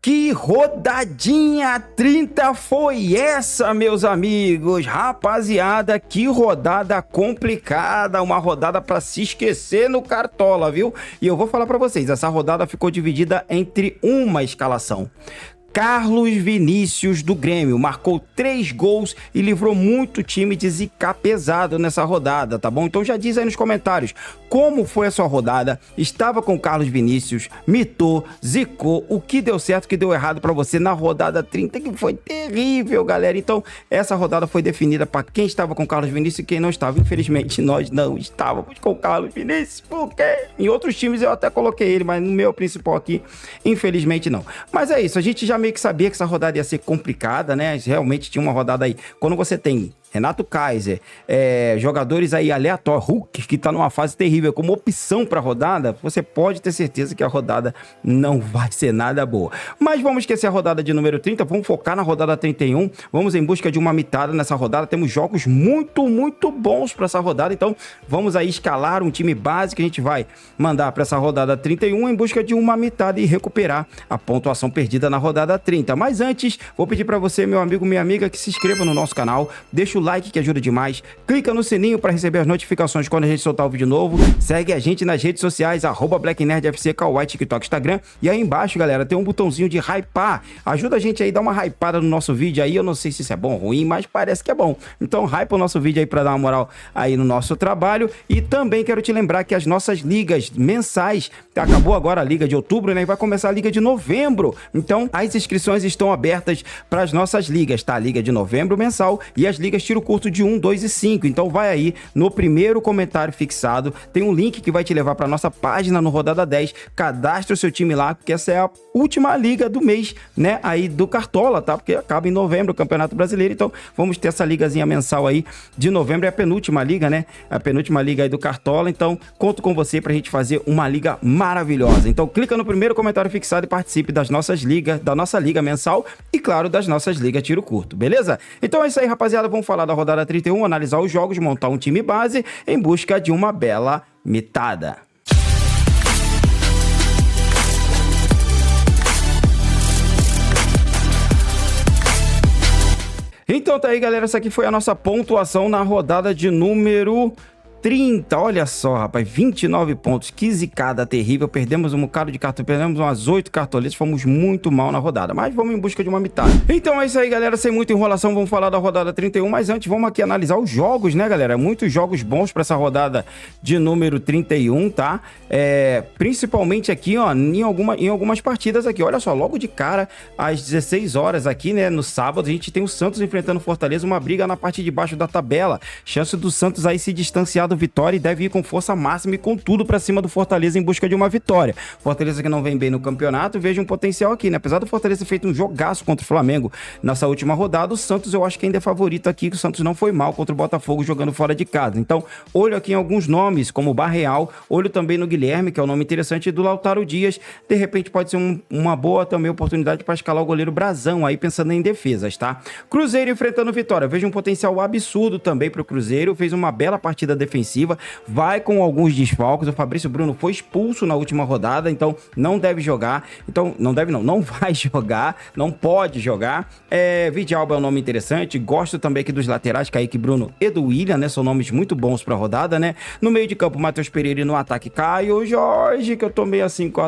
Que rodadinha 30 foi essa, meus amigos? Rapaziada, que rodada complicada, uma rodada para se esquecer no Cartola, viu? E eu vou falar para vocês, essa rodada ficou dividida entre uma escalação. Carlos Vinícius do Grêmio marcou 3 gols e livrou muito time de zicar pesado nessa rodada, tá bom? Então já diz aí nos comentários como foi a sua rodada. Estava com Carlos Vinícius, mitou, zicou, o que deu certo, o que deu errado pra você na rodada 30, que foi terrível, galera. Então essa rodada foi definida para quem estava com Carlos Vinícius e quem não estava. Infelizmente nós não estávamos com Carlos Vinícius, porque em outros times eu até coloquei ele, mas no meu principal aqui, infelizmente não. Mas é isso, a gente já meio que sabia que essa rodada ia ser complicada, né? Realmente tinha uma rodada aí. Quando você tem Renato Kaiser, jogadores aí aleatórios, Hulk, que tá numa fase terrível, como opção pra rodada, você pode ter certeza que a rodada não vai ser nada boa. Mas vamos esquecer a rodada de número 30, vamos focar na rodada 31, vamos em busca de uma mitada nessa rodada. Temos jogos muito, muito bons pra essa rodada, então vamos aí escalar um time base que a gente vai mandar pra essa rodada 31 em busca de uma mitada e recuperar a pontuação perdida na rodada 30. Mas antes, vou pedir pra você, meu amigo, minha amiga, que se inscreva no nosso canal, deixa o like que ajuda demais, clica no sininho para receber as notificações quando a gente soltar o vídeo novo, segue a gente nas redes sociais, @BlackNerdFC, Kawaii, TikTok, Instagram, e aí embaixo, galera, tem um botãozinho de hypar, ajuda a gente aí, dá uma hypada no nosso vídeo aí, eu não sei se isso é bom ou ruim, mas parece que é bom, então hypa o nosso vídeo aí para dar uma moral aí no nosso trabalho. E também quero te lembrar que as nossas ligas mensais, acabou agora a liga de outubro, né, e vai começar a liga de novembro, então as inscrições estão abertas para as nossas ligas, tá? A liga de novembro mensal e as ligas tiro curto de 1, 2 e 5. Então vai aí no primeiro comentário fixado, tem um link que vai te levar para nossa página no Rodada 10, cadastra o seu time lá, porque essa é a última liga do mês, né, aí do Cartola, tá? Porque acaba em novembro o Campeonato Brasileiro, então vamos ter essa ligazinha mensal aí de novembro, é a penúltima liga, né? A penúltima liga aí do Cartola, então conto com você pra gente fazer uma liga maravilhosa. Então clica no primeiro comentário fixado e participe das nossas ligas, da nossa liga mensal e claro, das nossas ligas tiro curto, beleza? Então é isso aí, rapaziada, vamos falar da rodada 31, analisar os jogos, montar um time base em busca de uma bela mitada. Então tá aí, galera, essa aqui foi a nossa pontuação na rodada de número 30, olha só, rapaz, 29 pontos, que zicada terrível, perdemos um bocado de cartão, perdemos umas 8 cartoletas, fomos muito mal na rodada, mas vamos em busca de uma mitada. Então é isso aí, galera, sem muita enrolação, vamos falar da rodada 31, mas antes vamos aqui analisar os jogos, né, galera, muitos jogos bons pra essa rodada de número 31, tá? Principalmente aqui, ó, em algumas partidas aqui, olha só, logo de cara, às 16 horas aqui, né, no sábado, a gente tem o Santos enfrentando o Fortaleza, uma briga na parte de baixo da tabela, chance do Santos aí se distanciar do Vitória e deve ir com força máxima e com tudo pra cima do Fortaleza em busca de uma vitória. Fortaleza que não vem bem no campeonato, vejo um potencial aqui, né? Apesar do Fortaleza ter feito um jogaço contra o Flamengo nessa última rodada, o Santos eu acho que ainda é favorito aqui, que o Santos não foi mal contra o Botafogo jogando fora de casa. Então, olho aqui em alguns nomes, como o Barreal, olho também no Guilherme, que é um nome interessante, e do Lautaro Dias, de repente pode ser uma boa também oportunidade para escalar o goleiro Brazão, aí pensando em defesas, tá? Cruzeiro enfrentando Vitória, vejo um potencial absurdo também pro Cruzeiro, fez uma bela partida defensiva, vai com alguns desfalques, o Fabrício Bruno foi expulso na última rodada, então não deve jogar, então não vai jogar, não pode jogar. Vidalba é um nome interessante, gosto também aqui dos laterais, Kaique Bruno e do William, né, são nomes muito bons pra rodada, né, no meio de campo, Matheus Pereira, e no ataque Caio Jorge, que eu tô meio assim com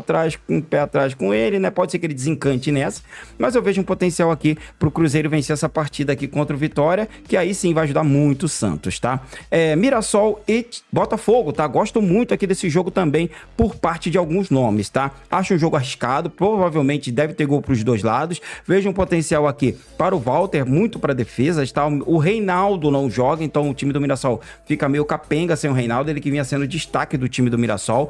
um pé atrás com ele, né, pode ser que ele desencante nessa, mas eu vejo um potencial aqui pro Cruzeiro vencer essa partida aqui contra o Vitória, que aí sim vai ajudar muito o Santos, tá? Mirassol e Botafogo, tá? Gosto muito aqui desse jogo também por parte de alguns nomes, tá? Acho um jogo arriscado, provavelmente deve ter gol pros dois lados. Vejo um potencial aqui para o Walter, muito para defesas, tá? O Reinaldo não joga, então o time do Mirassol fica meio capenga sem o Reinaldo, ele que vinha sendo destaque do time do Mirassol.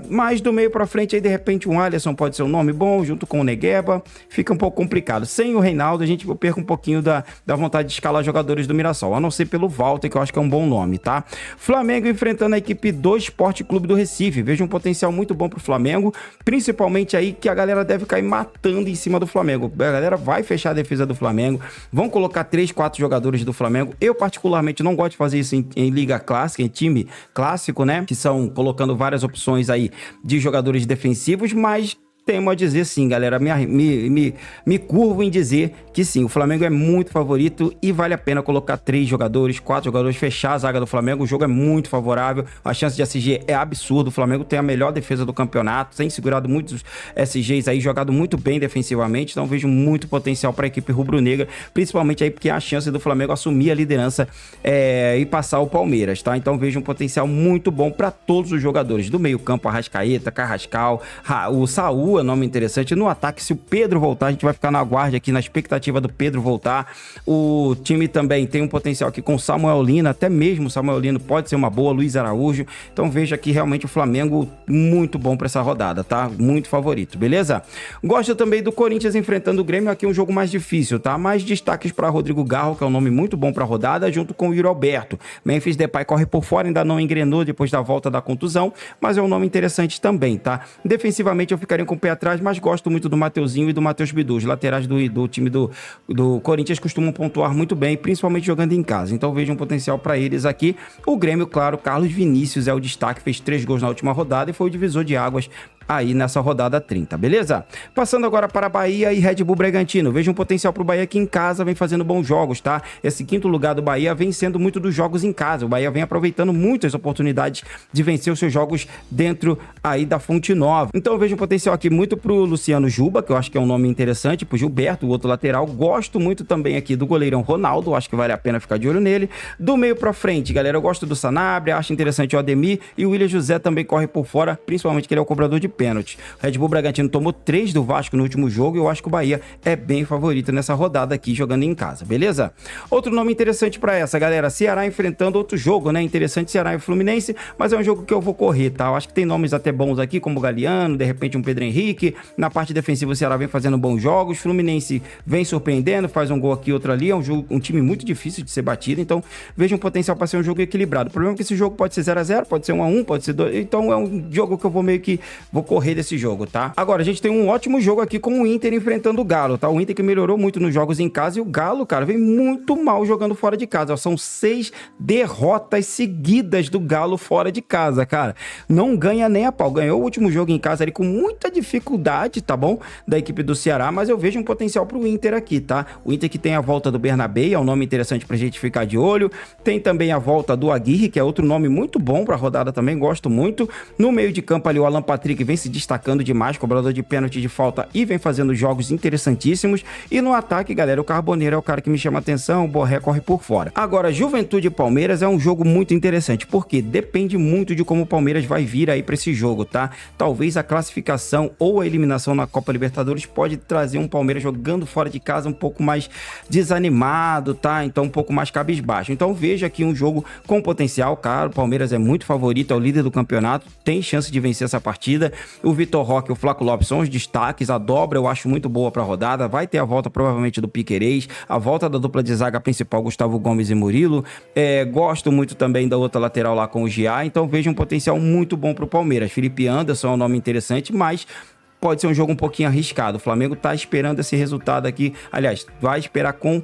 Mas do meio para frente aí, de repente, um Alisson pode ser um nome bom, junto com o Negueba, fica um pouco complicado. Sem o Reinaldo, a gente perca um pouquinho da vontade de escalar jogadores do Mirassol, a não ser pelo Walter, que eu acho que é um bom nome, tá? Flamengo enfrentando a equipe do Esporte Clube do Recife. Vejo um potencial muito bom pro Flamengo, principalmente aí que a galera deve cair matando em cima do Flamengo. A galera vai fechar a defesa do Flamengo, vão colocar 3, 4 jogadores do Flamengo. Eu particularmente não gosto de fazer isso em liga clássica, em time clássico, né? Que são colocando várias opções aí de jogadores defensivos, mas temo a dizer sim, galera. Me curvo em dizer que sim, o Flamengo é muito favorito e vale a pena colocar 3 jogadores, 4 jogadores, fechar a zaga do Flamengo. O jogo é muito favorável, a chance de SG é absurda. O Flamengo tem a melhor defesa do campeonato, tem segurado muitos SGs aí, jogado muito bem defensivamente. Então vejo muito potencial para a equipe rubro-negra, principalmente aí porque a chance do Flamengo assumir a liderança e passar o Palmeiras, tá? Então vejo um potencial muito bom para todos os jogadores do meio campo, Arrascaeta, Carrascal, o Saúl é nome interessante. No ataque, se o Pedro voltar, a gente vai ficar na guarda aqui, na expectativa do Pedro voltar. O time também tem um potencial aqui com o Samuel Lino, até mesmo o Samuel Lino pode ser uma boa, Luiz Araújo. Então veja aqui realmente o Flamengo muito bom para essa rodada, tá? Muito favorito, beleza? Gosto também do Corinthians enfrentando o Grêmio, aqui um jogo mais difícil, tá? Mais destaques para Rodrigo Garro, que é um nome muito bom para a rodada, junto com o Yuri Alberto. Memphis Depay corre por fora, ainda não engrenou depois da volta da contusão, mas é um nome interessante também, tá? Defensivamente eu ficaria com o pé atrás, mas gosto muito do Mateuzinho e do Matheus Bidu. Os laterais do time do Corinthians costumam pontuar muito bem, principalmente jogando em casa. Então vejo um potencial para eles aqui. O Grêmio, claro, Carlos Vinícius é o destaque, fez 3 gols na última rodada e foi o divisor de águas aí nessa rodada 30, beleza? Passando agora para Bahia e Red Bull Bragantino. Vejo um potencial pro Bahia que em casa vem fazendo bons jogos, tá? Esse 5º lugar do Bahia vem sendo muito dos jogos em casa. O Bahia vem aproveitando muitas oportunidades de vencer os seus jogos dentro aí da Fonte Nova. Então eu vejo um potencial aqui muito pro Luciano Juba, que eu acho que é um nome interessante, pro Gilberto, o outro lateral. Gosto muito também aqui do goleirão Ronaldo, acho que vale a pena ficar de olho nele. Do meio pra frente, galera, eu gosto do Sanabria, acho interessante o Ademir e o William José também corre por fora, principalmente que ele é o cobrador de pênalti. O Red Bull Bragantino tomou 3 do Vasco no último jogo e eu acho que o Bahia é bem favorito nessa rodada aqui, jogando em casa, beleza? Outro nome interessante pra essa, galera, Ceará enfrentando outro jogo, né? Interessante, Ceará e Fluminense, mas é um jogo que eu vou correr, tá? Eu acho que tem nomes até bons aqui, como o Galeano, de repente um Pedro Henrique. Na parte defensiva o Ceará vem fazendo bons jogos, Fluminense vem surpreendendo, faz um gol aqui, outro ali, é um time muito difícil de ser batido, então vejo um potencial para ser um jogo equilibrado. O problema é que esse jogo pode ser 0-0, pode ser 1-1, pode ser 2, então é um jogo que eu vou correr desse jogo, tá? Agora, a gente tem um ótimo jogo aqui com o Inter enfrentando o Galo, tá? O Inter que melhorou muito nos jogos em casa e o Galo, cara, vem muito mal jogando fora de casa. São 6 derrotas seguidas do Galo fora de casa, cara. Não ganha nem a pau. Ganhou o último jogo em casa ali com muita dificuldade, tá bom? Da equipe do Ceará, mas eu vejo um potencial pro Inter aqui, tá? O Inter que tem a volta do Bernabé, é um nome interessante pra gente ficar de olho. Tem também a volta do Aguirre, que é outro nome muito bom pra rodada também, gosto muito. No meio de campo ali o Alan Patrick vem se destacando demais, cobrador de pênalti de falta e vem fazendo jogos interessantíssimos. E no ataque, galera, o Carboneiro é o cara que me chama a atenção, o Borré corre por fora. Agora, Juventude e Palmeiras é um jogo muito interessante, porque depende muito de como o Palmeiras vai vir aí pra esse jogo, tá? Talvez a classificação ou a eliminação na Copa Libertadores pode trazer um Palmeiras jogando fora de casa um pouco mais desanimado, tá? Então um pouco mais cabisbaixo. Então veja aqui um jogo com potencial, cara. O Palmeiras é muito favorito, é o líder do campeonato, tem chance de vencer essa partida. O Vitor Roque e o Flaco Lopes são os destaques, a dobra eu acho muito boa pra rodada, vai ter a volta provavelmente do Piquerez, a volta da dupla de zaga principal, Gustavo Gomes e Murilo. Gosto muito também da outra lateral lá com o Gia, então vejo um potencial muito bom pro Palmeiras. Felipe Anderson é um nome interessante, mas pode ser um jogo um pouquinho arriscado. O Flamengo tá esperando esse resultado aqui, aliás, vai esperar com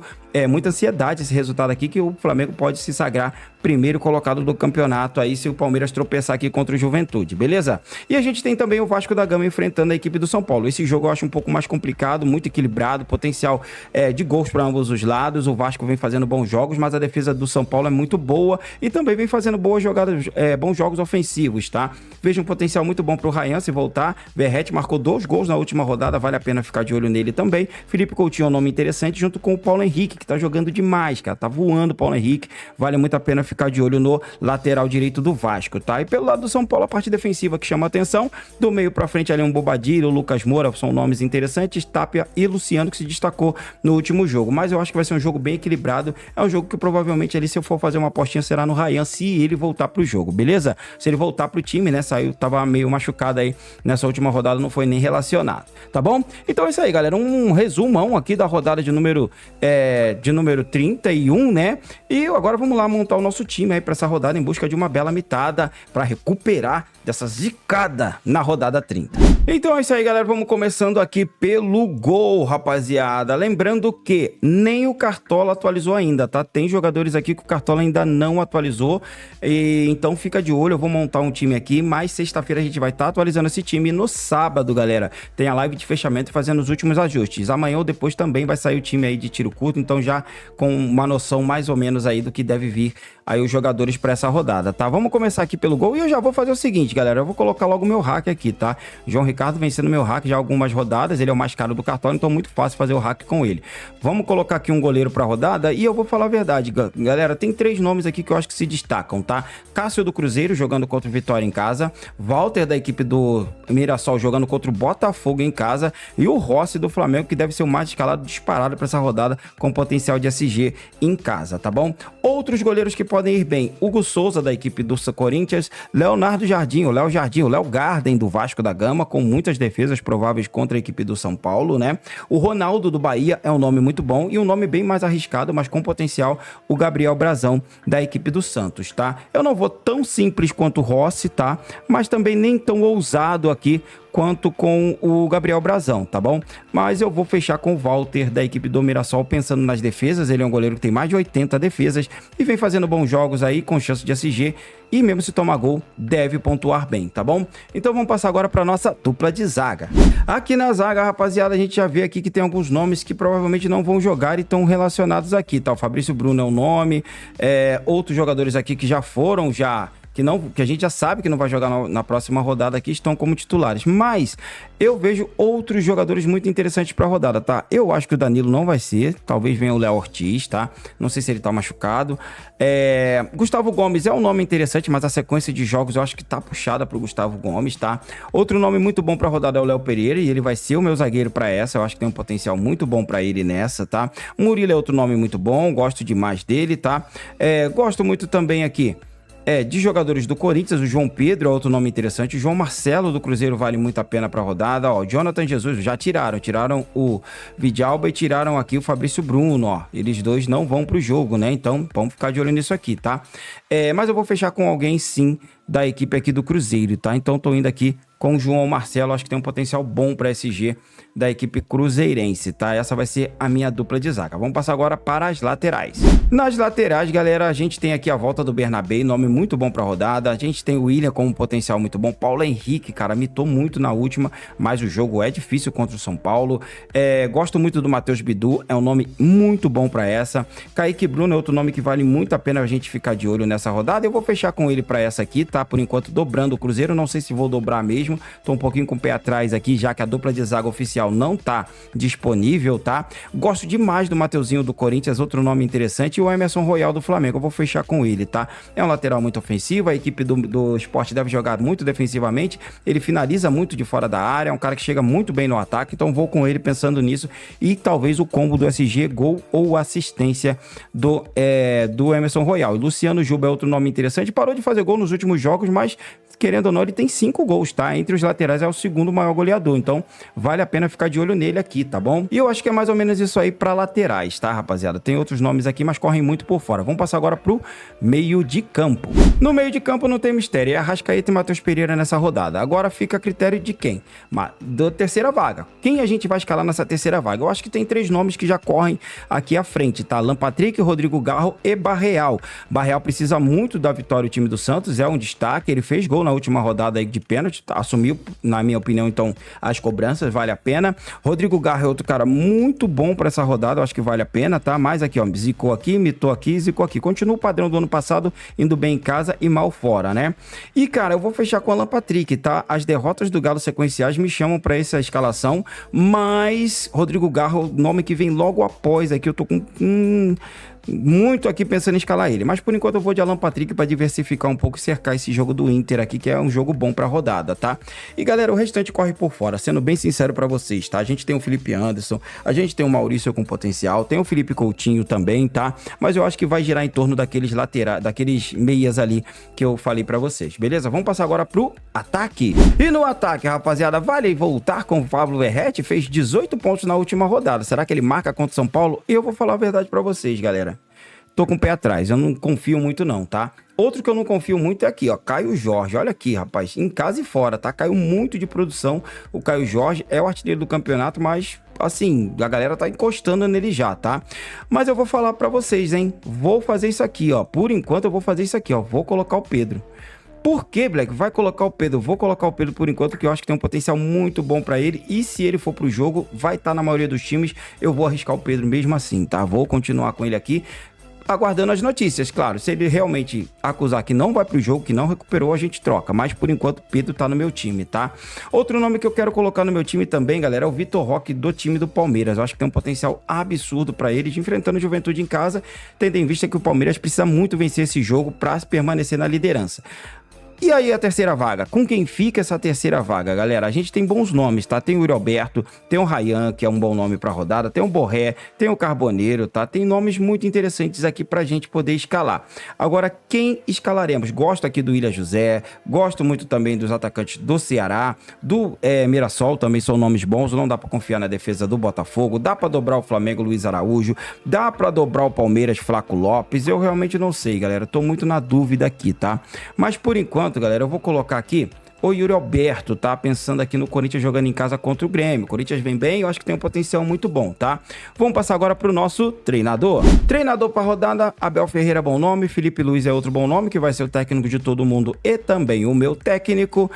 muita ansiedade esse resultado aqui, que o Flamengo pode se sagrar primeiro colocado do campeonato aí se o Palmeiras tropeçar aqui contra o Juventude, beleza? E a gente tem também o Vasco da Gama enfrentando a equipe do São Paulo. Esse jogo eu acho um pouco mais complicado, muito equilibrado, potencial de gols para ambos os lados. O Vasco vem fazendo bons jogos, mas a defesa do São Paulo é muito boa e também vem fazendo boas jogadas, bons jogos ofensivos, tá? Vejo um potencial muito bom pro Ryan se voltar. Verratti marcou 2 gols na última rodada, vale a pena ficar de olho nele também. Felipe Coutinho é um nome interessante, junto com o Paulo Henrique, que tá jogando demais, cara, tá voando o Paulo Henrique, vale muito a pena ficar de olho no lateral direito do Vasco, tá? E pelo lado do São Paulo, a parte defensiva que chama a atenção, do meio pra frente ali um Bobadilho, o Lucas Moura, são nomes interessantes, Tapia e Luciano, que se destacou no último jogo, mas eu acho que vai ser um jogo bem equilibrado, é um jogo que provavelmente ali, se eu for fazer uma apostinha, será no Ryan, se ele voltar pro jogo, beleza? Se ele voltar pro time, né, saiu, tava meio machucado aí, nessa última rodada não foi nem relacionado, tá bom? Então é isso aí, galera, um resumão aqui da rodada de número 31, né? E agora vamos lá montar o nosso time aí para essa rodada em busca de uma bela mitada para recuperar dessa zicada na rodada 30. Então é isso aí, galera. Vamos começando aqui pelo gol, rapaziada. Lembrando que nem o Cartola atualizou ainda, tá? Tem jogadores aqui que o Cartola ainda não atualizou. Então fica de olho, eu vou montar um time aqui, mas sexta-feira a gente vai estar atualizando esse time. No sábado, galera, tem a live de fechamento fazendo os últimos ajustes. Amanhã ou depois também vai sair o time aí de tiro curto, então já com uma noção mais ou menos aí do que deve vir aí os jogadores para essa rodada, tá? Vamos começar aqui pelo gol e eu já vou fazer o seguinte, galera. Eu vou colocar logo o meu hack aqui, tá? João Ricardo vencendo meu hack já algumas rodadas, ele é o mais caro do Cartola, então é muito fácil fazer o hack com ele. Vamos colocar aqui um goleiro pra rodada e eu vou falar a verdade, galera, tem 3 nomes aqui que eu acho que se destacam, tá? Cássio do Cruzeiro jogando contra o Vitória em casa, Walter da equipe do Mirassol jogando contra o Botafogo em casa e o Rossi do Flamengo, que deve ser o mais escalado disparado pra essa rodada com potencial de SG em casa, tá bom? Outros goleiros que podem ir bem, Hugo Souza da equipe do Corinthians, Leonardo Jardim, o Léo Garden do Vasco da Gama, com muitas defesas prováveis contra a equipe do São Paulo, né? O Ronaldo do Bahia é um nome muito bom e um nome bem mais arriscado, mas com potencial, o Gabriel Brazão da equipe do Santos, tá? Eu não vou tão simples quanto o Rossi, tá? Mas também nem tão ousado aqui quanto com o Gabriel Brazão, tá bom? Mas eu vou fechar com o Walter da equipe do Mirassol, pensando nas defesas. Ele é um goleiro que tem mais de 80 defesas e vem fazendo bons jogos aí, com chance de SG, e mesmo se tomar gol, deve pontuar bem, tá bom? Então vamos passar agora para nossa dupla de zaga. Aqui na zaga, rapaziada, a gente já vê aqui que tem alguns nomes que provavelmente não vão jogar e estão relacionados aqui, tá? O Fabrício Bruno é um nome, outros jogadores aqui que já foram, que a gente já sabe que não vai jogar na próxima rodada aqui, estão como titulares. Mas eu vejo outros jogadores muito interessantes para a rodada, tá? Eu acho que o Danilo não vai ser, talvez venha o Léo Ortiz, tá? Não sei se ele tá machucado. Gustavo Gomes é um nome interessante, mas a sequência de jogos eu acho que tá puxada pro Gustavo Gomes, tá? Outro nome muito bom para a rodada é o Léo Pereira, e ele vai ser o meu zagueiro para essa. Eu acho que tem um potencial muito bom para ele nessa, tá? Murilo é outro nome muito bom, gosto demais dele, tá? Gosto muito também aqui de jogadores do Corinthians, o João Pedro é outro nome interessante, o João Marcelo do Cruzeiro vale muito a pena pra rodada, ó, Jonathan Jesus, já tiraram o Vidalba e tiraram aqui o Fabrício Bruno, ó, eles dois não vão pro jogo, né, então vamos ficar de olho nisso aqui, tá? Mas eu vou fechar com alguém sim da equipe aqui do Cruzeiro, tá? Então tô indo aqui com o João Marcelo, acho que tem um potencial bom para SG da equipe cruzeirense, tá? Essa vai ser a minha dupla de zaga. Vamos passar agora para as laterais. Nas laterais, galera, a gente tem aqui a volta do Bernabé, nome muito bom para rodada. A gente tem o William com um potencial muito bom. Paulo Henrique, cara, mitou muito na última, mas o jogo é difícil contra o São Paulo. Gosto muito do Matheus Bidu, é um nome muito bom para essa. Kaique Bruno é outro nome que vale muito a pena a gente ficar de olho nessa rodada. Eu vou fechar com ele para essa aqui, tá? Por enquanto dobrando o Cruzeiro, não sei se vou dobrar mesmo. Tô um pouquinho com o pé atrás aqui, já que a dupla de zaga oficial não tá disponível, tá? Gosto demais do Mateuzinho do Corinthians, outro nome interessante, e o Emerson Royal do Flamengo. Eu vou fechar com ele, tá? É um lateral muito ofensivo, a equipe do Sport deve jogar muito defensivamente, ele finaliza muito de fora da área, é um cara que chega muito bem no ataque, então vou com ele pensando nisso, e talvez o combo do SG, gol ou assistência do Emerson Royal. E Luciano Juba é outro nome interessante, parou de fazer gol nos últimos jogos, mas querendo ou não, ele tem 5 gols, tá? Entre os laterais é o segundo maior goleador, então vale a pena ficar de olho nele aqui, tá bom? E eu acho que é mais ou menos isso aí pra laterais, tá, rapaziada? Tem outros nomes aqui, mas correm muito por fora. Vamos passar agora pro meio de campo. No meio de campo não tem mistério, é Arrascaeta e Matheus Pereira nessa rodada. Agora fica a critério de quem? Da terceira vaga. Quem a gente vai escalar nessa terceira vaga? Eu acho que tem 3 nomes que já correm aqui à frente, tá? Alan Patrick, Rodrigo Garro e Barreal. Barreal precisa muito da vitória do time do Santos, é um destaque, ele fez gol na última rodada aí de pênalti, assumiu, na minha opinião, então, as cobranças, vale a pena. Rodrigo Garro é outro cara muito bom para essa rodada, eu acho que vale a pena, tá? Mas aqui, ó, zicou aqui, mitou aqui, zicou aqui. Continua o padrão do ano passado, indo bem em casa e mal fora, né? E, cara, eu vou fechar com o Alan Patrick, tá? As derrotas do Galo sequenciais me chamam para essa escalação, mas Rodrigo Garro, nome que vem logo após aqui, eu tô com muito aqui pensando em escalar ele, mas por enquanto eu vou de Alan Patrick para diversificar um pouco e cercar esse jogo do Inter aqui, que é um jogo bom para rodada, tá? E galera, o restante corre por fora, sendo bem sincero para vocês, tá? A gente tem o Felipe Anderson, a gente tem o Maurício com potencial, tem o Felipe Coutinho também, tá? Mas eu acho que vai girar em torno daqueles laterais, daqueles meias ali que eu falei para vocês, beleza? Vamos passar agora pro ataque. E no ataque, rapaziada, vale voltar com o Pablo Verratti, fez 18 pontos na última rodada. Será que ele marca contra o São Paulo? Eu vou falar a verdade para vocês, galera. tô com o pé atrás. Eu não confio muito não, tá? Outro que eu não confio muito é aqui, ó, Caio Jorge. Olha aqui, rapaz, em casa e fora, tá? Caiu muito de produção. O Caio Jorge é o artilheiro do campeonato, mas, assim, a galera tá encostando nele já, tá? Mas eu vou falar pra vocês, hein? Vou fazer isso aqui, ó. Por enquanto eu vou fazer isso aqui, ó. Vou colocar o Pedro. Por que, Black? Vai colocar o Pedro. Vou colocar o Pedro por enquanto, que eu acho que tem um potencial muito bom pra ele. E se ele for pro jogo, vai estar na maioria dos times. Eu vou arriscar o Pedro mesmo assim, tá? Vou continuar com ele aqui, aguardando as notícias, claro. Se ele realmente acusar que não vai pro jogo, que não recuperou, a gente troca. Mas por enquanto, Pedro tá no meu time, tá? Outro nome que eu quero colocar no meu time também, galera, é o Vitor Roque do time do Palmeiras. Eu acho que tem um potencial absurdo pra ele, de enfrentando o Juventude em casa, tendo em vista que o Palmeiras precisa muito vencer esse jogo pra permanecer na liderança. E aí a terceira vaga? Com quem fica essa terceira vaga, galera? A gente tem bons nomes, tá? Tem o Yuri Alberto, tem o Ryan, que é um bom nome pra rodada, tem o Borré, tem o Carboneiro, tá? Tem nomes muito interessantes aqui pra gente poder escalar. Agora, quem escalaremos? Gosto aqui do William José, gosto muito também dos atacantes do Ceará, do Mirassol, também são nomes bons, não dá pra confiar na defesa do Botafogo, dá pra dobrar o Flamengo, Luiz Araújo, dá pra dobrar o Palmeiras, Flaco Lopes, eu realmente não sei, galera, tô muito na dúvida aqui, tá? Mas por enquanto, galera, eu vou colocar aqui o Yuri Alberto, tá? Pensando aqui no Corinthians jogando em casa contra o Grêmio. O Corinthians vem bem, eu acho que tem um potencial muito bom, tá? Vamos passar agora pro nosso treinador. Treinador para rodada, Abel Ferreira, bom nome. Felipe Luiz é outro bom nome, que vai ser o técnico de todo mundo e também o meu técnico.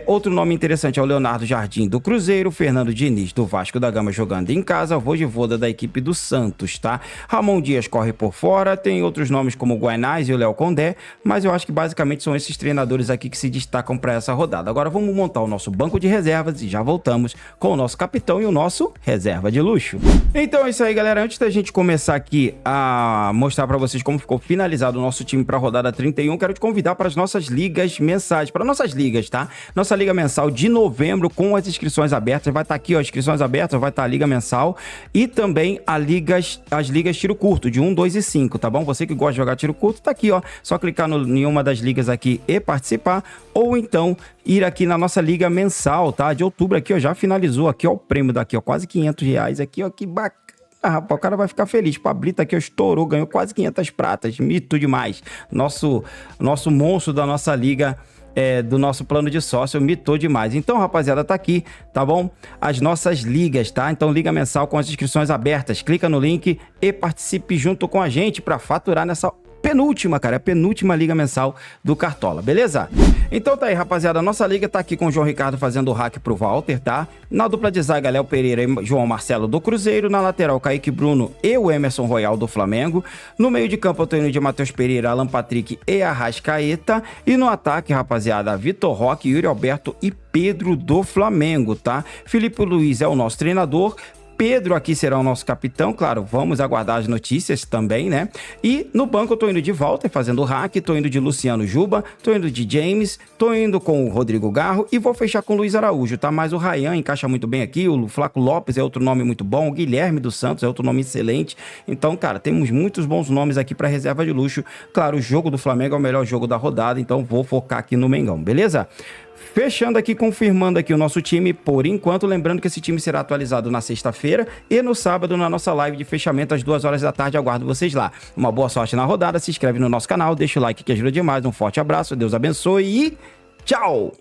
Outro nome interessante é o Leonardo Jardim do Cruzeiro, Fernando Diniz do Vasco da Gama jogando em casa, Vojvoda da equipe do Santos, tá? Ramon Dias corre por fora, tem outros nomes como o Guainaz e o Léo Condé, mas eu acho que basicamente são esses treinadores aqui que se destacam para essa rodada. Agora vamos montar o nosso banco de reservas e já voltamos com o nosso capitão e o nosso reserva de luxo. Então é isso aí, galera. Antes da gente começar aqui a mostrar para vocês como ficou finalizado o nosso time para a rodada 31, quero te convidar para as nossas ligas mensais, para nossas ligas, tá? Nossa liga mensal de novembro com as inscrições abertas, vai estar aqui, ó, inscrições abertas, vai estar a liga mensal e também as ligas tiro curto, de 1, 2 e 5, tá bom? Você que gosta de jogar tiro curto, tá aqui, ó, só clicar em uma das ligas aqui e participar, ou então ir aqui na nossa liga mensal, tá? De outubro aqui, ó, já finalizou aqui, ó, o prêmio daqui, ó, quase R$ 500 aqui, ó, que bacana, rapaz, o cara vai ficar feliz. Pablito aqui, ó, estourou, ganhou quase 500 pratas, mito demais. Nosso monstro da nossa liga, do nosso plano de sócio, mitou demais. Então, rapaziada, tá aqui, tá bom? As nossas ligas, tá? Então, liga mensal com as inscrições abertas. Clica no link e participe junto com a gente para faturar nessa penúltima, cara, a penúltima liga mensal do Cartola, beleza? Então tá aí, rapaziada, a nossa liga tá aqui com o João Ricardo fazendo o hack pro Walter, tá? Na dupla de zaga, Léo Pereira e João Marcelo do Cruzeiro. Na lateral, Kaique Bruno e o Emerson Royal do Flamengo. No meio de campo, eu tô indo de Matheus Pereira, Alan Patrick e Arrascaeta. E no ataque, rapaziada, Vitor Roque, Yuri Alberto e Pedro do Flamengo, tá? Felipe Luiz é o nosso treinador. Pedro aqui será o nosso capitão, claro, vamos aguardar as notícias também, né? E no banco eu tô indo de Walter fazendo o hack, tô indo de Luciano Juba, tô indo de James, tô indo com o Rodrigo Garro e vou fechar com o Luiz Araújo, tá? Mas o Ryan encaixa muito bem aqui, o Flaco Lopes é outro nome muito bom, o Guilherme dos Santos é outro nome excelente. Então, cara, temos muitos bons nomes aqui para reserva de luxo. Claro, o jogo do Flamengo é o melhor jogo da rodada, então vou focar aqui no Mengão, beleza? Fechando aqui, confirmando aqui o nosso time por enquanto, lembrando que esse time será atualizado na sexta-feira e no sábado na nossa live de fechamento às 2 horas da tarde, aguardo vocês lá. Uma boa sorte na rodada, se inscreve no nosso canal, deixa o like que ajuda demais, um forte abraço, Deus abençoe e tchau!